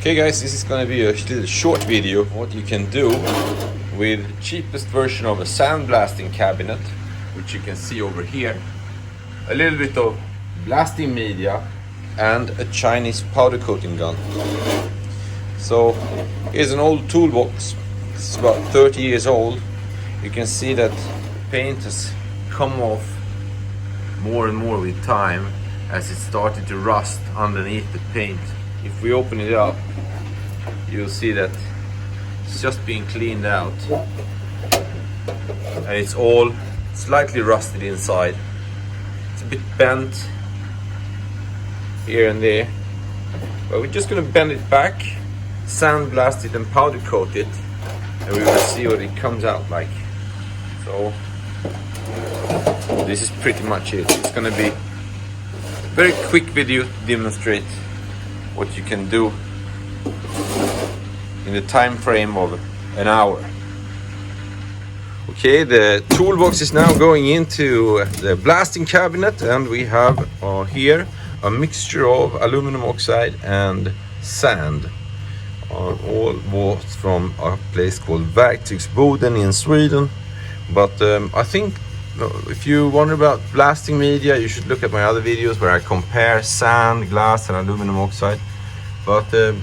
Okay guys, this is going to be a little short video of what you can do with the cheapest version of a sandblasting cabinet, which you can see over here. A little bit of blasting media and a Chinese powder coating gun. So here's an old toolbox. It's about 30 years old. You can see that paint has come off more and more with time as it started to rust underneath the paint. If we open it up, you'll see that it's just being cleaned out and it's all slightly rusted inside. It's a bit bent here and there, but we're just going to bend it back, sandblast it and powder coat it, and we will see what it comes out like. So this is pretty much it. It's going to be a very quick video to demonstrate what you can do in the time frame of an hour. Okay, the toolbox is now going into the blasting cabinet, and we have here a mixture of aluminum oxide and sand, all bought from a place called Verktygsboden in Sweden. But I think if you wonder about blasting media, you should look at my other videos where I compare sand, glass and aluminum oxide. But the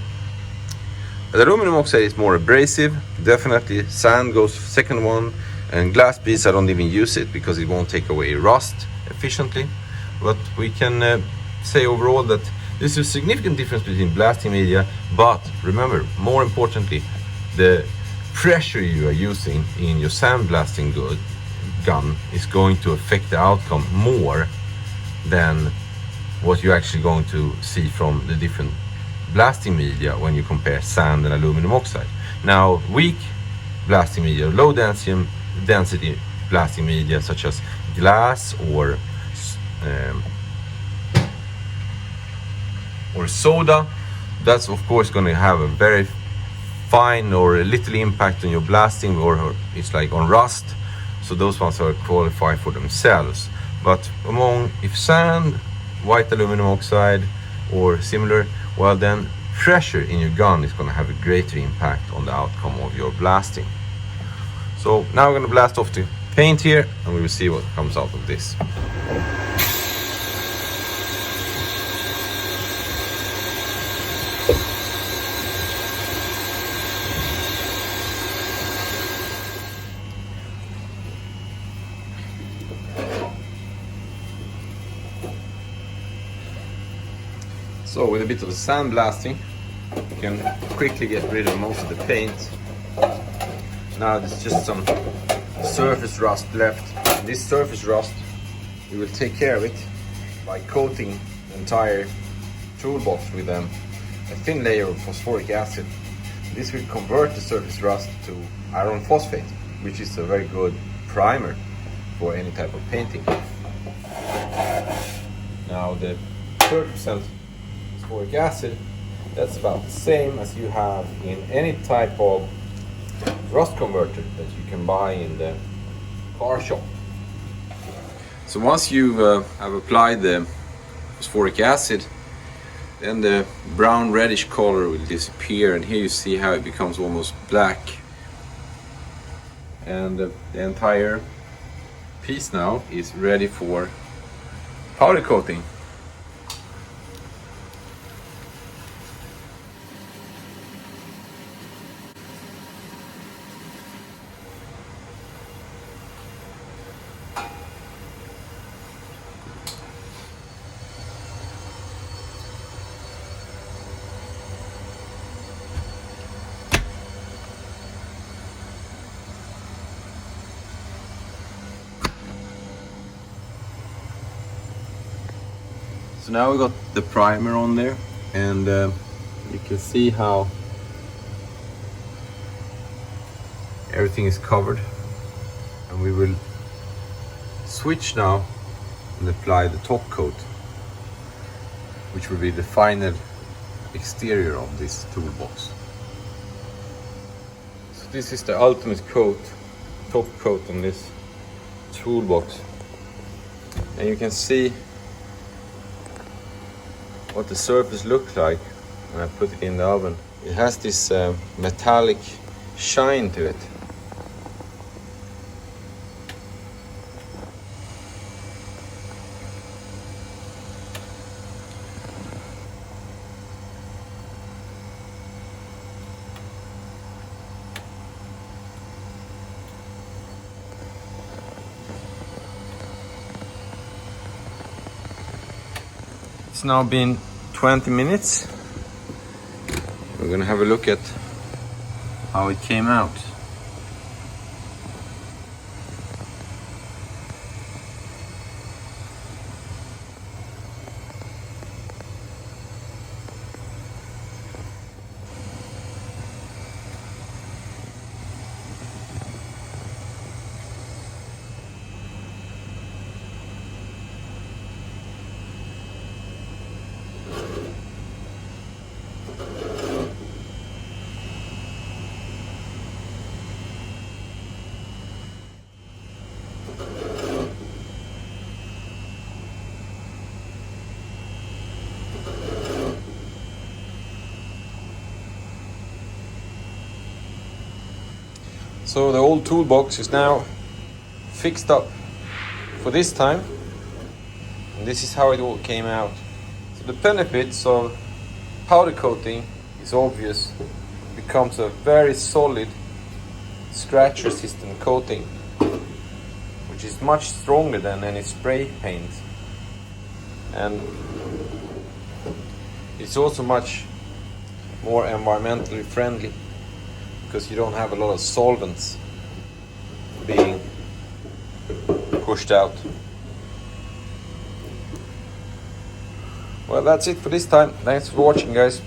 aluminum oxide is more abrasive, definitely. Sand goes second one, and glass piece I don't even use it because it won't take away rust efficiently. But we can say overall that there's a significant difference between blasting media, but remember, more importantly, the pressure you are using in your sandblasting gun is going to affect the outcome more than what you're actually going to see from the different blasting media when you compare sand and aluminum oxide. Now, weak blasting media, low density blasting media such as glass or soda, that's of course going to have a very fine or a little impact on your blasting, or it's like on rust. So those ones are qualified for themselves. But if sand, white aluminum oxide or similar, well then pressure in your gun is going to have a greater impact on the outcome of your blasting. So now we're going to blast off the paint here, and we will see what comes out of this. So with a bit of sandblasting, you can quickly get rid of most of the paint. Now there's just some surface rust left. And this surface rust, we will take care of it by coating the entire toolbox with a thin layer of phosphoric acid. This will convert the surface rust to iron phosphate, which is a very good primer for any type of painting. Now the 30% phosphoric acid, that's about the same as you have in any type of rust converter that you can buy in the car shop. So once you have applied the phosphoric acid, then the brown reddish color will disappear, and here you see how it becomes almost black, and the entire piece now is ready for powder coating. So now we got the primer on there, and you can see how everything is covered, and we will switch now and apply the top coat, which will be the final exterior of this toolbox. So this is the ultimate coat, top coat on this toolbox, and you can see what the surface looked like when I put it in the oven. It has this metallic shine to it. It's now been 20 minutes. We're gonna have a look at how it came out. So the old toolbox is now fixed up for this time, and this is how it all came out. So the benefits of powder coating is obvious. It becomes a very solid scratch resistant coating, which is much stronger than any spray paint, and it's also much more environmentally friendly, because you don't have a lot of solvents being pushed out. Well, that's it for this time. Thanks for watching, guys.